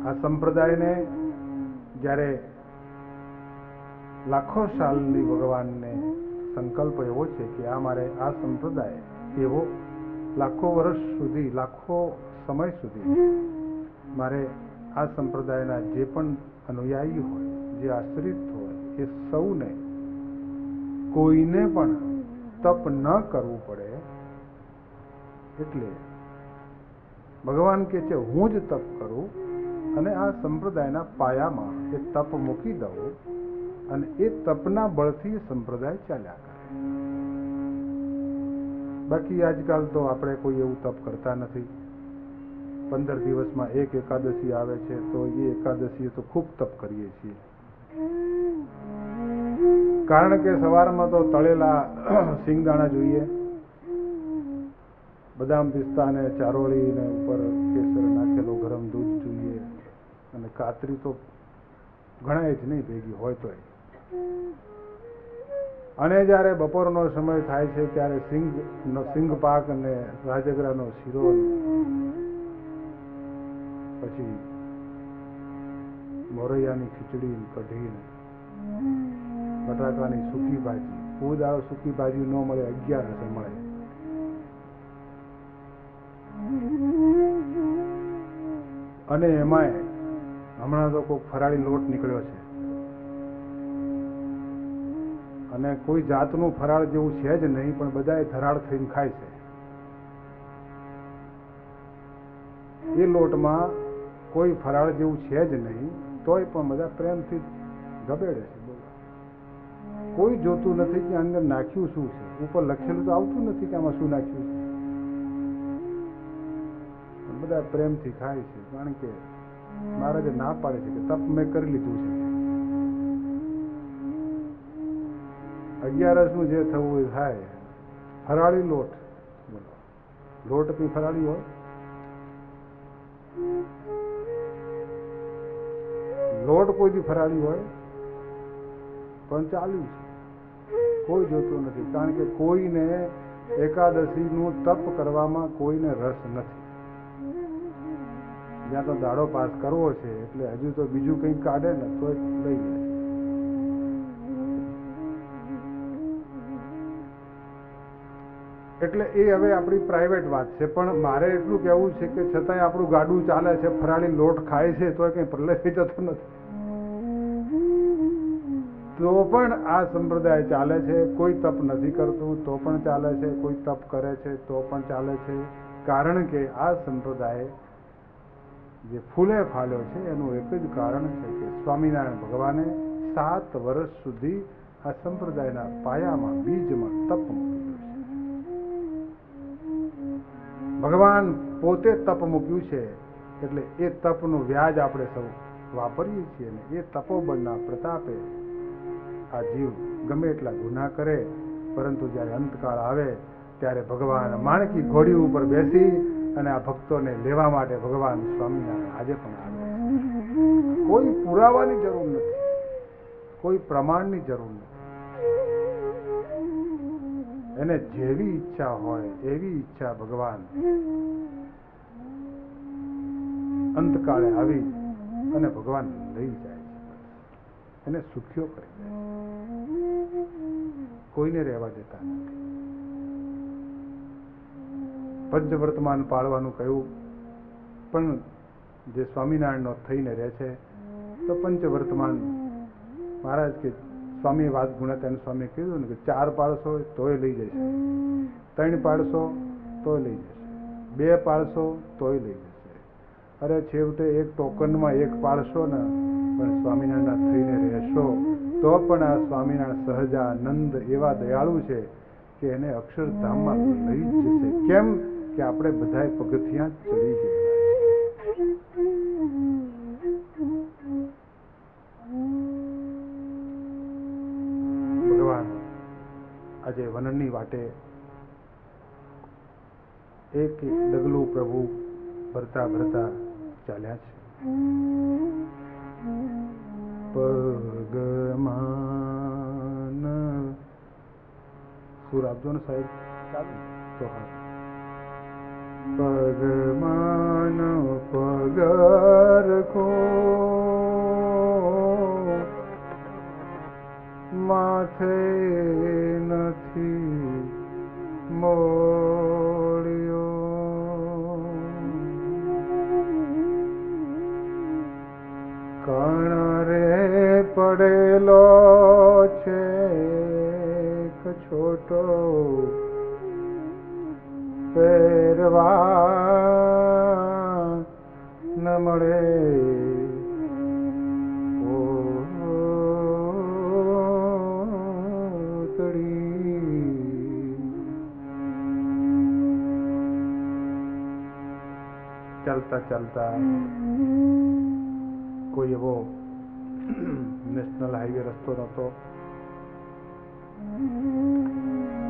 આ સંપ્રદાયને જ્યારે લાખો સાલની ભગવાનને સંકલ્પ એવો છે કે આ મારે આ સંપ્રદાય એવો લાખો વર્ષ સુધી, લાખો સમય સુધી મારે આ સંપ્રદાયના જે પણ અનુયાયી હોય, જે આશ્રિત હોય, એ સૌને કોઈને પણ તપ ન કરવું પડે. એટલે ભગવાન કહે છે હું જ તપ કરું અને આ સંપ્રદાયના પાયામાં એ તપ મૂકી દઉં અને એ તપના બળથી સંપ્રદાય ચાલ્યા કરે. બાકી આજકાલ તો આપણે કોઈ એવું તપ કરતા નથી. 15 દિવસમાં એક એકાદશી આવે છે તો એ એકાદશીએ તો ખૂબ તપ કરીએ છીએ. કારણ કે સવારમાં તો તળેલા સિંગદાણા જોઈએ, બદામ પિસ્તા ને ચારોળી ને ઉપર કેસર નાખેલું ગરમ દૂધ જોઈએ, અને કાતરી તો ઘણા જ નહીં ભેગી હોય તોય. અને જ્યારે બપોરનો સમય થાય છે ત્યારે સિંગ પાક અને રાજગરાનો શીરો, પછી મોરૈયાની ખીચડી, કઢી, બટાકાની સૂકી ભાજી. ફૂદાળ સૂકી ભાજી ન મળે, 11 મળે. અને એમાંય હમણાં તો કોઈ ફરાળી લોટ નીકળ્યો છે અને કોઈ જાતનું ફરાળ જેવું છે જ નહીં, પણ બધાએ ધરાળ થઈને ખાય છે. એ લોટમાં કોઈ ફરાળ જેવું છે જ નહીં, તોય પણ બધા પ્રેમથી ગબેડે છે. કોઈ જોતું નથી કે અંદર નાખ્યું શું છે. ઉપર લખેલું તો આવતું નથી કે આમાં શું નાખ્યું છે, પણ બધા પ્રેમથી ખાય છે. કારણ કે મહારાજે ના પાડે છે કે તપ મેં કરી લીધું છે. 11નું જે થવું એ થાય. ફરાળી લોટ, બોલો, લોટ બી ફરાળી હોય, લોટ કોઈ દી ફરાળી હોય, પણ ચાલ્યું છે. કોઈ જોતું નથી. કારણ કે કોઈને એકાદશીનું તપ કરવામાં કોઈને રસ નથી. જ્યાં તો દાડો પાસ કરવો છે એટલે હજુ તો બીજું કંઈક કાઢે ને તો લઈ લે. એટલે એ હવે આપણી પ્રાઇવેટ વાત છે. પણ મારે એટલું કહેવું છે કે છતાંય આપણું ગાડું ચાલે છે, ફરાળી લોટ ખાય છે, તો કંઈ પ્રલય થઈ જતો નથી. તો પણ આ સંપ્રદાય ચાલે છે. કોઈ તપ નથી કરતું તો પણ ચાલે છે, કોઈ તપ કરે છે તો પણ ચાલે છે. કારણ કે આ સંપ્રદાય જે ફૂલે ફાલ્યો છે એનું એક જ કારણ છે કે સ્વામિનારાયણ ભગવાને 7 વર્ષ સુધી આ સંપ્રદાયના પાયામાં, બીજમાં તપ મૂક્યું છે. ભગવાન પોતે તપ મૂક્યું છે એટલે એ તપનું વ્યાજ આપણે સૌ વાપરીએ છીએ. ને એ તપોબળના પ્રતાપે આ જીવ ગમે એટલા ગુના કરે, પરંતુ જ્યારે અંતકાળ આવે ત્યારે ભગવાન માણકી ઘોડી ઉપર બેસી અને આ ભક્તોને લેવા માટે ભગવાન સ્વામિનારાયણ આજે પણ આવે છે. કોઈ પુરાવાની જરૂર નથી, કોઈ પ્રમાણની જરૂર નથી. એને જેવી ઈચ્છા હોય એવી ઈચ્છા ભગવાન અંતકાળે આવી અને ભગવાન લઈ જાય છે. એને સુખ્યો કરી દે છે. કોઈને રહેવા દેતા નથી. પંચવર્તમાન પાળવાનું કહ્યું, પણ જે સ્વામિનારાયણનો થઈને રહે છે તો પંચવર્તમાન મહારાજ કે સ્વામી વાત ગુણાત્યાન સ્વામી કીધું ને કે 4 પાળશો તોય લઈ જશે, 3 પાળશો તોય લઈ જશે, 2 પાળશો તોય લઈ જશે. અરે છેવટે એક ટોકનમાં 1 પાળશો ને પણ સ્વામિનારાયણના થઈને રહેશો તો પણ આ સ્વામિનારાયણ સહજાનંદ એવા દયાળુ છે કે એને અક્ષરધામમાં લઈ જ જશે. કેમ કે આપણે બધાએ પગથિયાં ચડી ગયેલા છે. ભગવાન આજે વનની વાટે એક ડગલું પ્રભુ ભરતા ભરતા ચાલ્યા છે. પગમાન સુર આપજો ને સાહેબ, ચાલુ તો હા. પગમાન પગર ખો કણ રે પડેલો છે એક છોટો પહેરવા ન મળે ચાલતા ચાલતા કોઈ એવો નેશનલ હાઈવે રસ્તો નહોતો.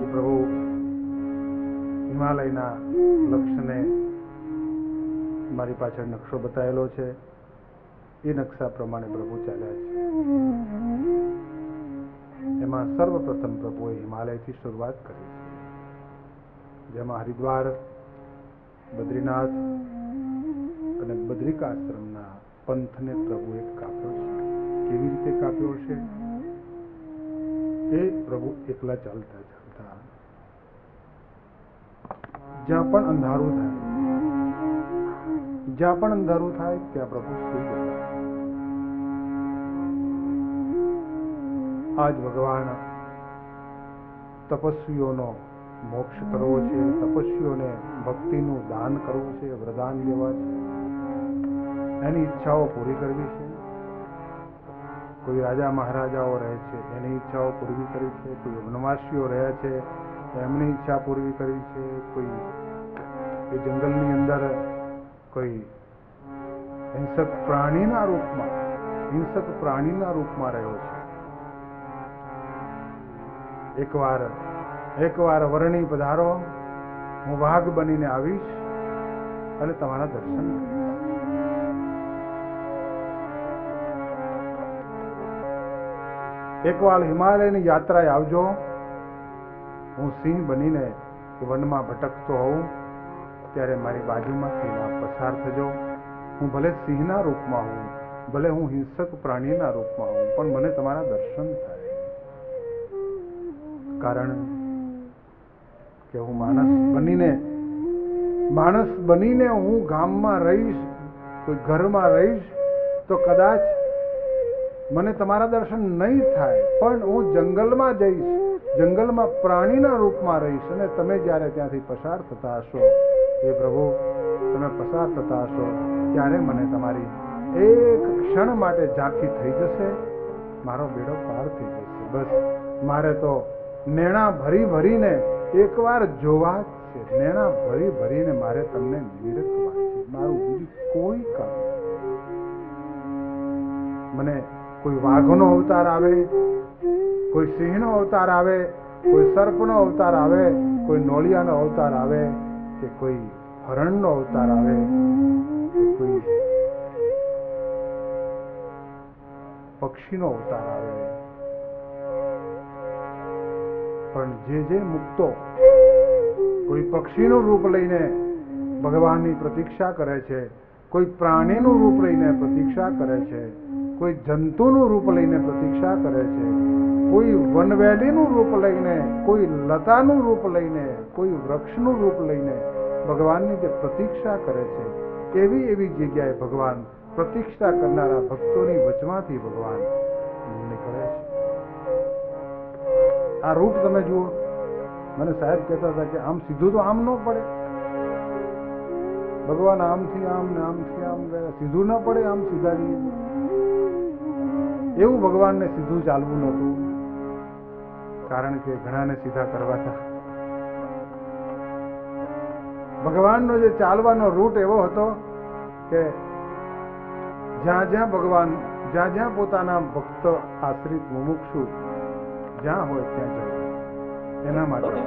એ પ્રભુ હિમાલયના લક્ષ્યને મારી પાછળ નકશો બતાવેલો છે. એ નકશા પ્રમાણે પ્રભુ ચાલ્યા છે. એમાં સર્વપ્રથમ પ્રભુએ હિમાલયથી શરૂઆત કરી છે, જેમાં હરિદ્વાર, બદ્રીનાથ અને બદ્રિકાશ્રમના પંથને પ્રભુએ કાપ્યો છે. કેવી રીતે કાપ્યો છે એ પ્રભુ એકલા ચાલતા ચાલતા જ્યાં પણ અંધારું થાય ત્યાં પ્રભુ સુઈ ગયા. આજ ભગવાન તપસ્વીઓનો મોક્ષ કરવો છે, તપસ્વીઓને ભક્તિનું દાન કરવું છે, વરદાન દેવા છે, એની ઈચ્છાઓ પૂરી કરવી છે. કોઈ રાજા મહારાજાઓ રહે છે એની ઈચ્છાઓ પૂરી કરી છે, કોઈ વનવાસીઓ રહ્યા છે એમની ઈચ્છા પૂરી કરી છે, કોઈ એ જંગલની અંદર કોઈ હિંસક પ્રાણીના રૂપમાં રહ્યો છે. એકવાર વરણી પધારો, હું વાઘ બનીને આવીશ અને તમારા દર્શન કરીશ. એકવાર હિમાલયની યાત્રાએ આવજો, હું સિંહ બનીને વનમાં ભટકતો હોઉં ત્યારે મારી બાજુમાંથી આપ પસાર થજો. હું ભલે સિંહના રૂપમાં હોઉં, ભલે હું હિંસક પ્રાણીના રૂપમાં હોઉં, પણ મને તમારા દર્શન થાય. કારણ કે હું માણસ બનીને હું ગામમાં રહીશ, કોઈ ઘરમાં રહીશ તો કદાચ મને તમારા દર્શન નહીં થાય, પણ હું જંગલમાં જઈશ, જંગલમાં પ્રાણીના રૂપમાં રહીશ અને તમે જ્યારે ત્યાંથી પસાર થતા હશો, એ પ્રભુ તમે પસાર થતા હશો ત્યારે મને તમારી એક ક્ષણ માટે ઝાંખી થઈ જશે, મારો બેડો પાર થઈ જશે. બસ મારે તો નેણા ભરીને એકવાર જોવા જ છે, નેણા ભરીને મારે તમને નિરખવા છે. મારું બીજું કોઈ કામ નથી. મને કોઈ વાઘનો અવતાર આવે, કોઈ સિંહનો અવતાર આવે, કોઈ સર્પનો અવતાર આવે, કોઈ નોળિયાનો અવતાર આવે, કે કોઈ હરણનો અવતાર આવે, કે કોઈ પક્ષીનો અવતાર આવે, પણ જે મુક્તો કોઈ પક્ષીનું રૂપ લઈને ભગવાનની પ્રતીક્ષા કરે છે, કોઈ પ્રાણીનું રૂપ લઈને પ્રતીક્ષા કરે છે, કોઈ જંતુનું રૂપ લઈને પ્રતીક્ષા કરે છે, કોઈ વનવેલીનું રૂપ લઈને, કોઈ લતાનું રૂપ લઈને, કોઈ વૃક્ષનું રૂપ લઈને ભગવાનની જે પ્રતીક્ષા કરે છે, એવી જગ્યાએ ભગવાન પ્રતીક્ષા કરનારા ભક્તોની વચમાંથી ભગવાન નીકળે છે. આ રૂટ તમે જુઓ. મને સાહેબ કહેતા હતા કે આમ સીધું તો આમ ન પડે, ભગવાન આમથી આમ ને આમથી આમ ગયા, સીધું ન પડે, આમ સીધા જઈએ. એવું ભગવાનને સીધું ચાલવું નહોતું, કારણ કે ઘણાને સીધા કરવા હતા. ભગવાનનો જે ચાલવાનો રૂટ એવો હતો કે જ્યાં પોતાના ભક્ત આશ્રિત મુમુક્ષુ જ્યાં હોય ત્યાં જવું. એના માટે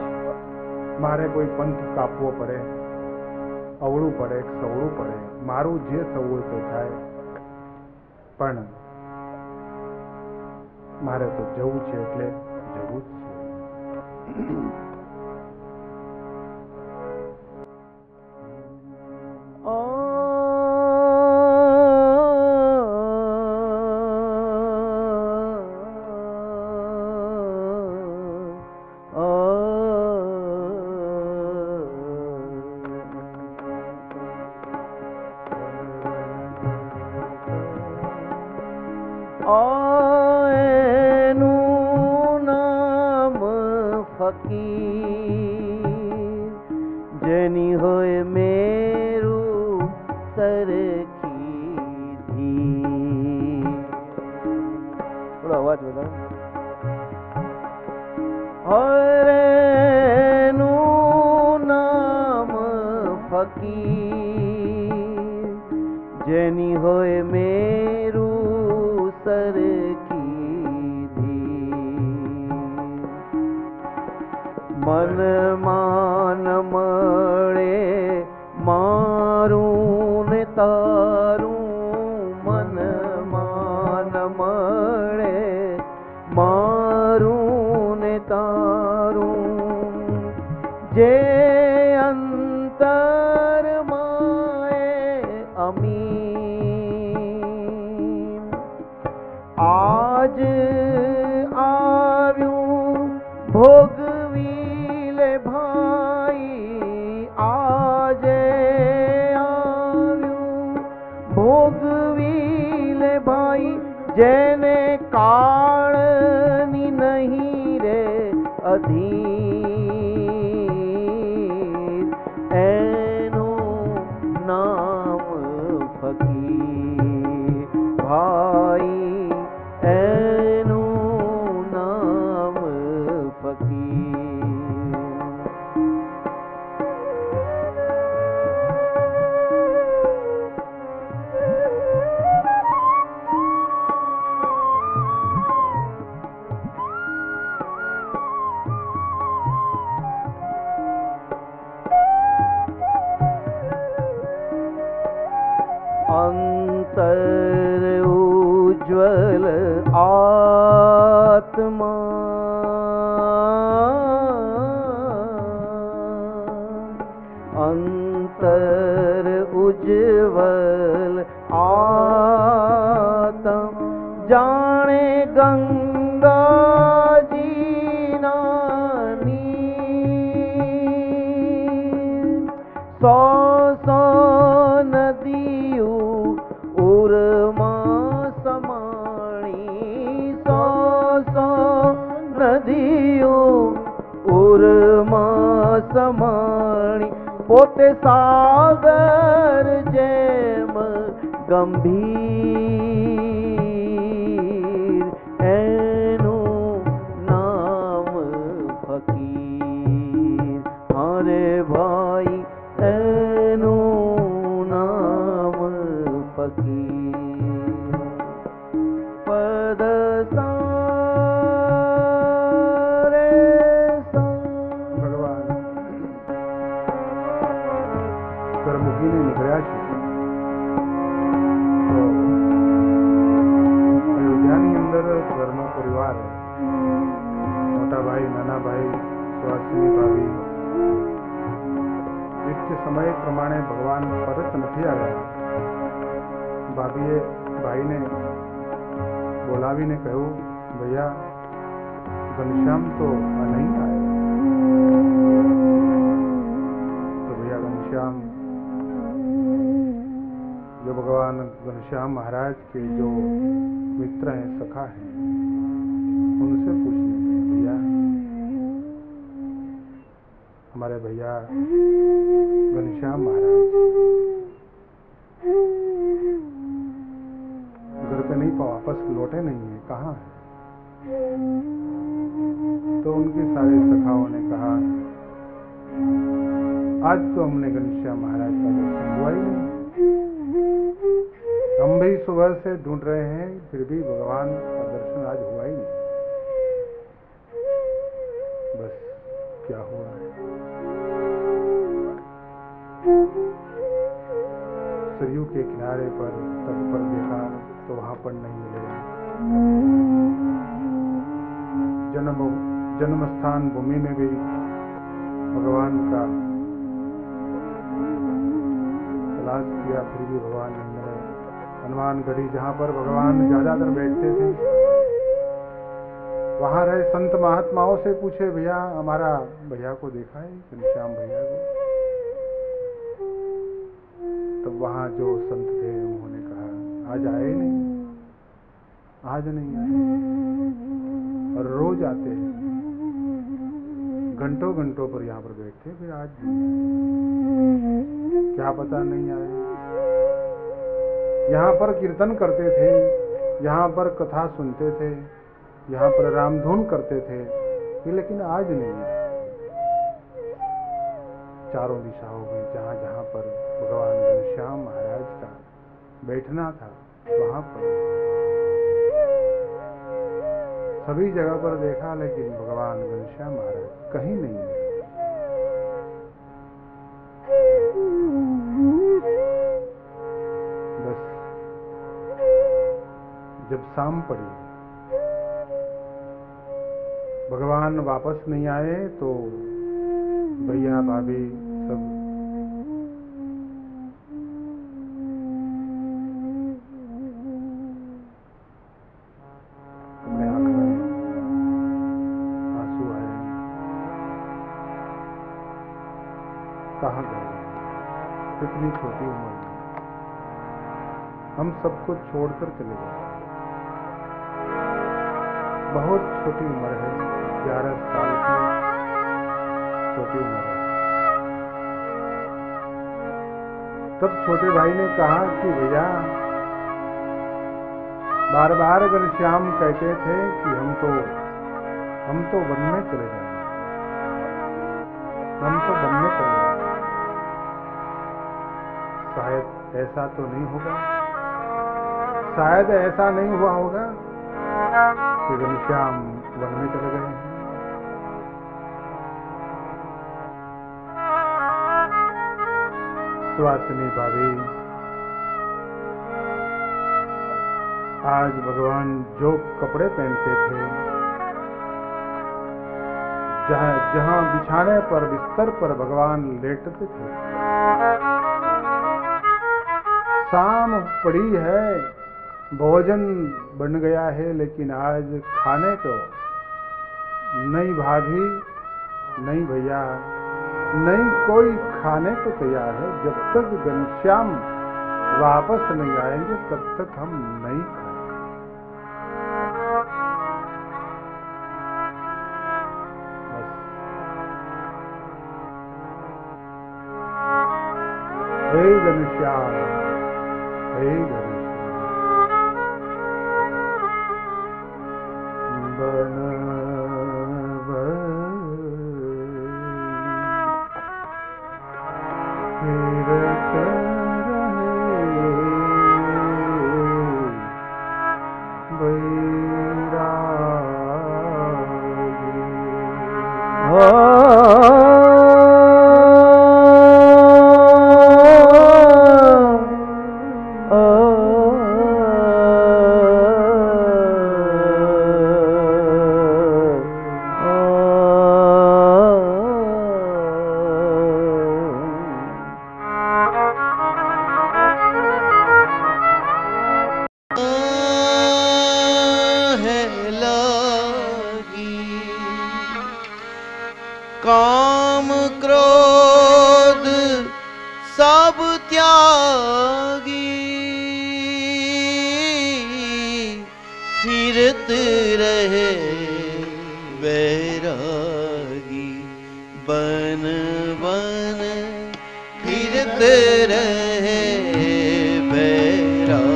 મારે કોઈ પંથ કાપવો પડે, અવળું પડે, સવળું પડે, મારું જે થવું હોય તો થાય, પણ મારે તો જવું છે એટલે જવું જ છે. आएनु नाम फकीर जेनी होए मेरू सरखी धीर। थोड़ा आवाज बताओ। हरेनु नाम फकीर जेनी होए मेरू सरखी धीर। मन मान મળે મારું ને તારું મન માન મળે મારું ને તારું જે અંતર માએ અમી આજ આવ્યું ભોગવી લે ભાઈ આજે આવ્યું ભોગવી લે ભાઈ જેને કાળની નહીં રે અધીર એનું નામ ફકીર ભાઈ એનું નામ ફકીર। अंतर उज्ज्वल आत्मा अंतर उज्ज्वल आत्म जाने गंगा जी नानी सौ सौ नदियों उरमा समाणी सौ सौ नदियों उरमा समाणी પોતે સાગર જેમ ગંભીર એનું નામ ફકીર અરે ભાઈ એનું નામ ફકીર। પદ સારે ભગવાન ઘર મૂકીને નીકળ્યા છે તો અયોધ્યાની અંદર ઘરનો પરિવાર મોટા ભાઈ નાના ભાઈ સુહાસિની ભાભી નિત્ય સમય પ્રમાણે ભગવાન પરત નથી આવ્યા। ભાભીએ ભાઈને બોલાવીને કહ્યું ભૈયા ઘનશ્યામ તો નહીં આવ્યો। तो भैया घनश्याम जो भगवान घनश्याम महाराज के जो मित्र हैं सखा हैं उनसे पूछने गए भैया हमारे भैया घनश्याम महाराज घर पे नहीं वापस लौटे नहीं है कहाँ है। तो उनके सारे सखाओं ने कहा आज तो हमने घनश्याम महाराज का दर्शन हुआ ही नहीं। हम भी सुबह से ढूंढ रहे हैं फिर भी भगवान का दर्शन आज हुआ ही नहीं। बस क्या हुआ है सरयू के किनारे पर तट पर देखा तो वहां पर नहीं मिलेगा। जन्म स्थान भूमि में भी भगवान का तलाश किया फिर भी भगवान नहीं मिले। हनुमान गढ़ी जहाँ पर भगवान ज्यादातर बैठते थे वहां रहे संत महात्माओं से पूछे भैया हमारा भैया को देखा है घनश्याम भैया को। तब वहां जो संत थे उन्होंने कहा आज आए नहीं। आज नहीं आए, और रोज आते हैं, घंटों घंटों पर यहाँ पर बैठते, फिर आज नहीं। क्या पता नहीं आए। यहाँ पर कीर्तन करते थे, यहाँ पर कथा सुनते थे, यहाँ पर रामधुन करते थे, लेकिन आज नहीं आए। चारों दिशाओं में जहाँ जहाँ पर भगवान घनश्याम महाराज का बैठना था, वहां पर सभी जगह पर देखा, लेकिन भगवान घनश्याम महाराज कहीं नहीं मिले। बस जब शाम पड़ी, भगवान वापस नहीं आए, तो भैया भाभी सब अपने आंख में आंसू आए। कहाँ गए, इतनी छोटी उम्र में हम सबको छोड़कर चले गए। बहुत छोटी उम्र है, 11 साल की छोटी उम्र है। तब छोटे भाई ने कहा कि भैया, बार बार घनश्याम कहते थे कि हम तो वन में चले जाएंगे, हम तो वन में चले जाएंगे। शायद ऐसा तो नहीं होगा, शायद ऐसा नहीं हुआ होगा कि घनश्याम वन में चले गए हैं। सुहासिनी भाभी, आज भगवान जो कपड़े पहनते थे, जहां बिछाने पर, बिस्तर पर भगवान लेटते थे, शाम पड़ी है, भोजन बन गया है, लेकिन आज खाने को नहीं भाभी, नहीं भैया, नहीं कोई खाने को तैयार है। जब तक घनश्याम वापस नहीं आएंगे, तब तक हम नहीं खाएंगे। बस हे घनश्याम, हे घनश्याम, बन काम क्रोध सब त्यागी, फिरत रहे बैरागी, बन बन फिरत रहे बैरागी।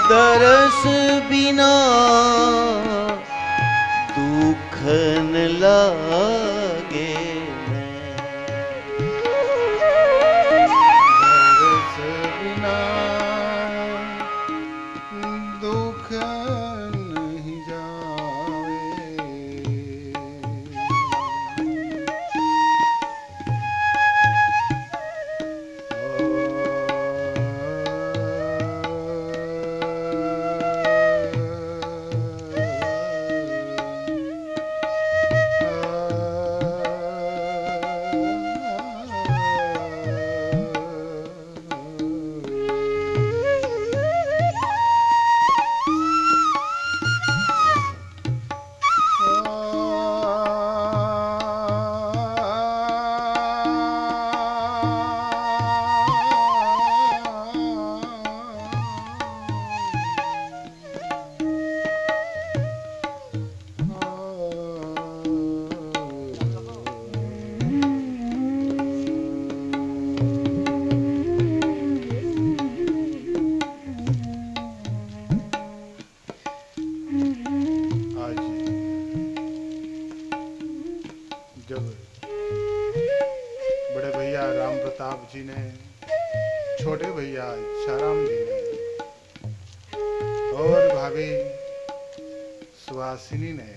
दरस बिना दुख न लागे, दरस बिना दुख नहीं जावे, जब बड़े भैया राम प्रताप जी ने, छोटे भैया इच्छाराम जी ने और भाभी सुहासिनी ने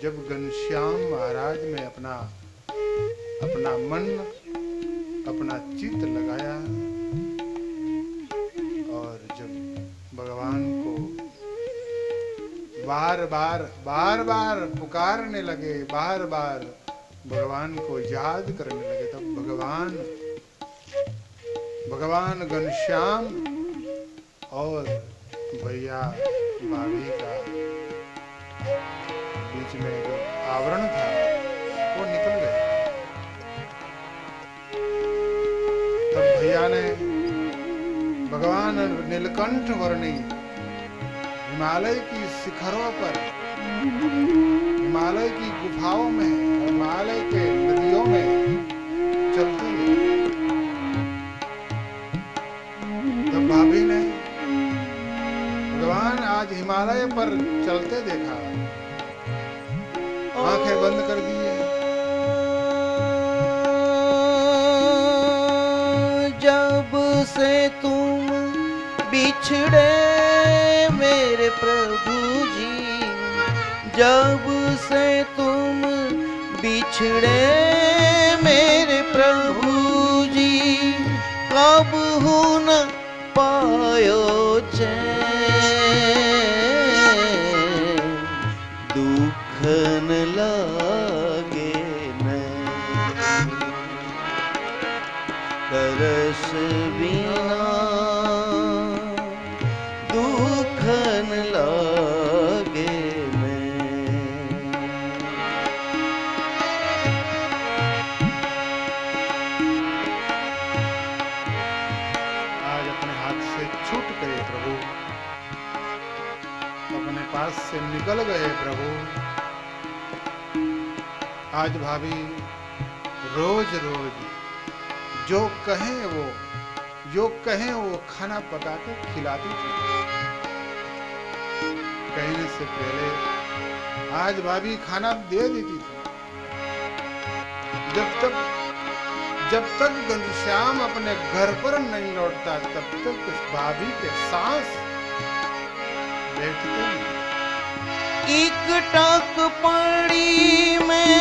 जब घनश्याम महाराज में अपना मन, अपना चित्त लगाया और जब भगवान को बार बार पुकारने लगे, बार बार भगवान को याद करने लगे, तब भगवान घनश्याम और भैया भाभी का बीच में जो आवरण था वो निकल गया। तब भैया ने भगवान नीलकंठ वर्णी हिमालय की शिखरों पर, हिमालय की गुफाओं में, हिमालय के नदियों में चलते हुए, तब भाभी ने भगवान आज हिमालय पर चलते देखा, आंखें बंद कर दिए। जब से तुम बिछड़े मेरे प्रभु जी, जब से तुम बिछड़े मेरे प्रभु जी, कब हूँ न पायो चैन, दुख न लागे न तरस बिना, दुख न लागे मैं। आज अपने हाथ से छूट गए प्रभु, अपने पास से निकल गए प्रभु। आज भाभी रोज रोज जो कहें वो खाना पका के खिलाती थी। कहने से पहले आज भाभी खाना दे देती थी। जब तक घनश्याम अपने घर पर नहीं लौटता तब तक उस भाभी के सांस बैठते नहीं। एक टक पड़ी में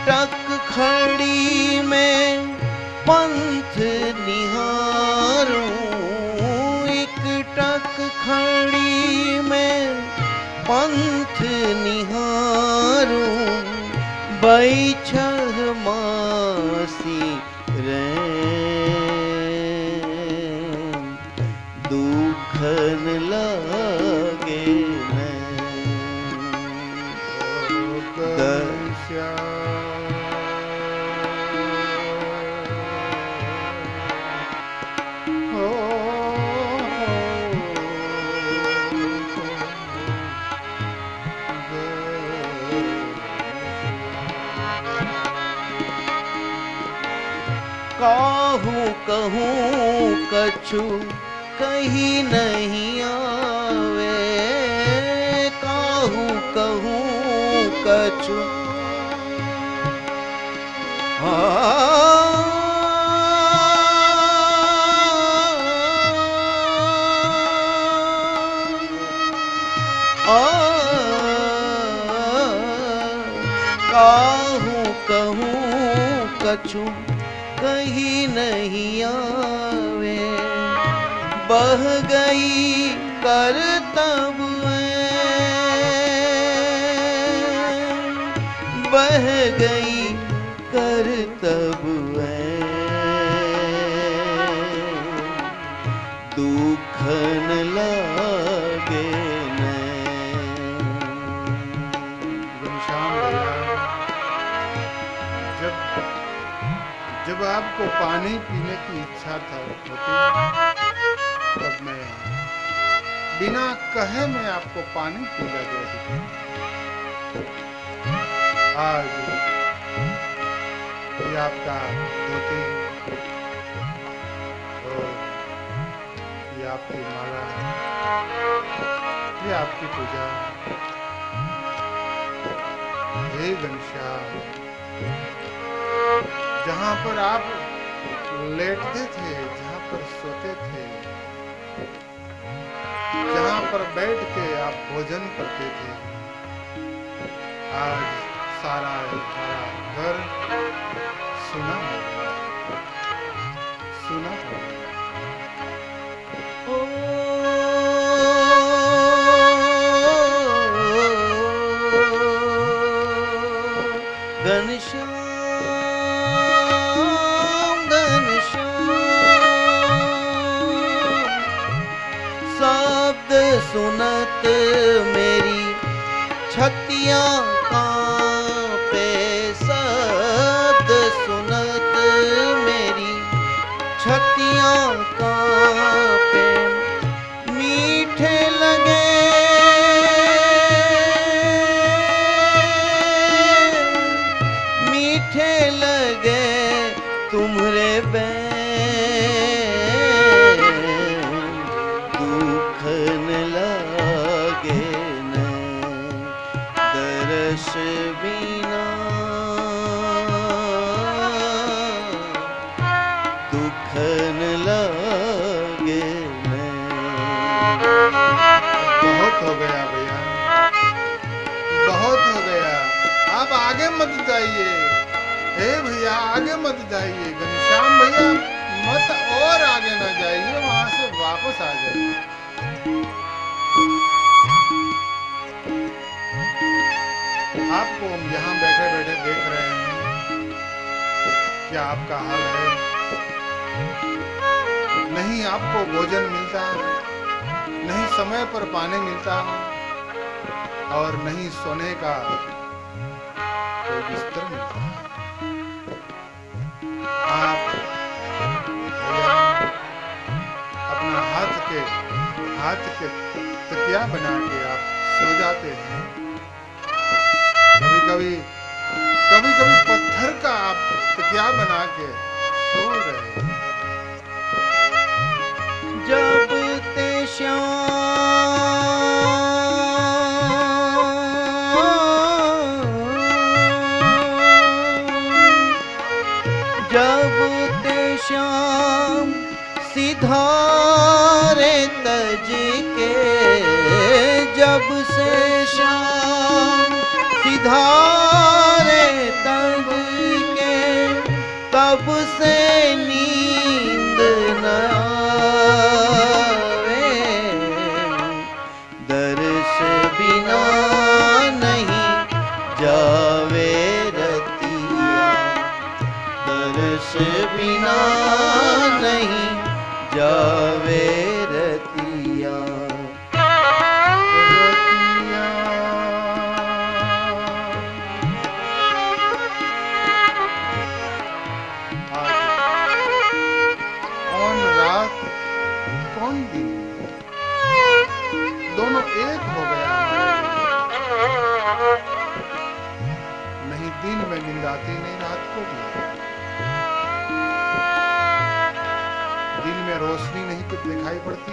टक खड़ी में पंथ निहारूं, एक टक खड़ी में पंथ निहारूं, बैछह मासी रैन, दुख न लागे काहू कहूँ कछु कहीं नहीं आवे, काहू कहूँ कछु काहू कहूँ कछु कहीं नहीं आवे, बह गई करतब बह गई करतब दुख न लागे जब आपको पानी पीने की इच्छा होती तब मैं बिना कहे मैं आपको पानी पिला देती थी। आज आपका धोती और ये आपकी माला, ये आपकी पूजा। हे घनश्याम, जहाँ पर आप लेटते थे, जहाँ पर सोते थे, जहाँ पर बैठ के आप भोजन करते थे, आज सारा घर सुना हो गया, सुना हो गया। घनश्याम घनश्याम शब्द सुनत मेरी छतियाँ कांपे, शब्द सुनत मेरी छतियाँ कांपे, मीठे लगे मीठे लगे तुम्हारे बैन, दुख न लागे न दर्श बिना, दुख न लागे न। बहुत हो गया भैया, बहुत हो गया। आप आगे मत जाइए, हे भैया आगे मत जाइए। घनश्याम भैया मत और आगे ना जाइए, वहां से वापस आ जाइए। आपको हम यहाँ बैठे बैठे देख रहे हैं, क्या आपका हाल है? नहीं आपको भोजन मिलता, नहीं समय पर पानी मिलता, और नहीं सोने का कोई बिस्तर मिलता। आप भैया अपना हाथ के तकिया बना के आप सो जाते हैं। कभी कभी पत्थर का आप तकिया बना के सो रहे हैं। जब ते श्याम सिधारे तज के, जब से श्याम सिधारे तज के, तब से नींद न आवे, दर्श बिना नहीं जावे रतिया, दर्श बिना नहीं जावे रतिया। कौन रात कौन दिन, दोनों एक हो गया हमारे। नहीं दिन में नींद आती, नहीं रात को भी। दिन में रोशनी नहीं कुछ दिखाई पड़ती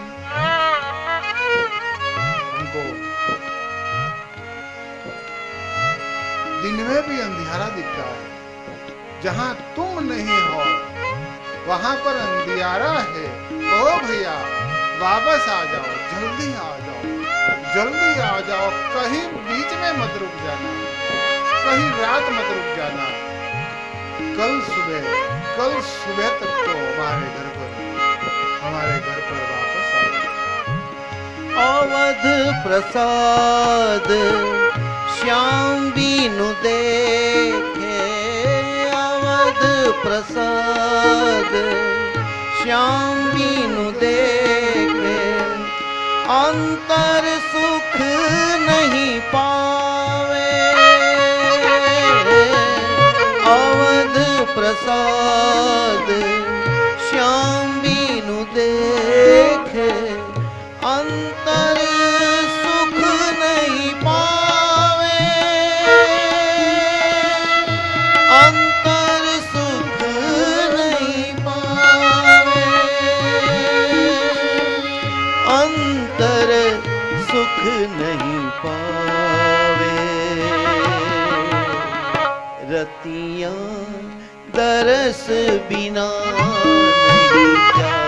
हमको, दिन में भी अंधियारा दिखता है। जहां तुम नहीं हो वहां पर अंधियारा है। ओ भैया वापस आ जाओ, जल्दी आ जाओ, जल्दी आ जाओ। कहीं बीच में मत रुक जाना, कहीं रात मत रुक जाना। कल सुबह तक तो हमारे घर पर वापस आ जाओ। अवध प्रसाद श्याम बीनु देखे, अवध प्रसाद श्याम बीनु देखे, अंतर सुख नहीं पावे, अवध प्रसाद श्याम बीनु देखे, अंतर सुख नहीं पावे, अंतर सुख सुख नहीं पावे। रतियां दरस बिना नहीं जावे।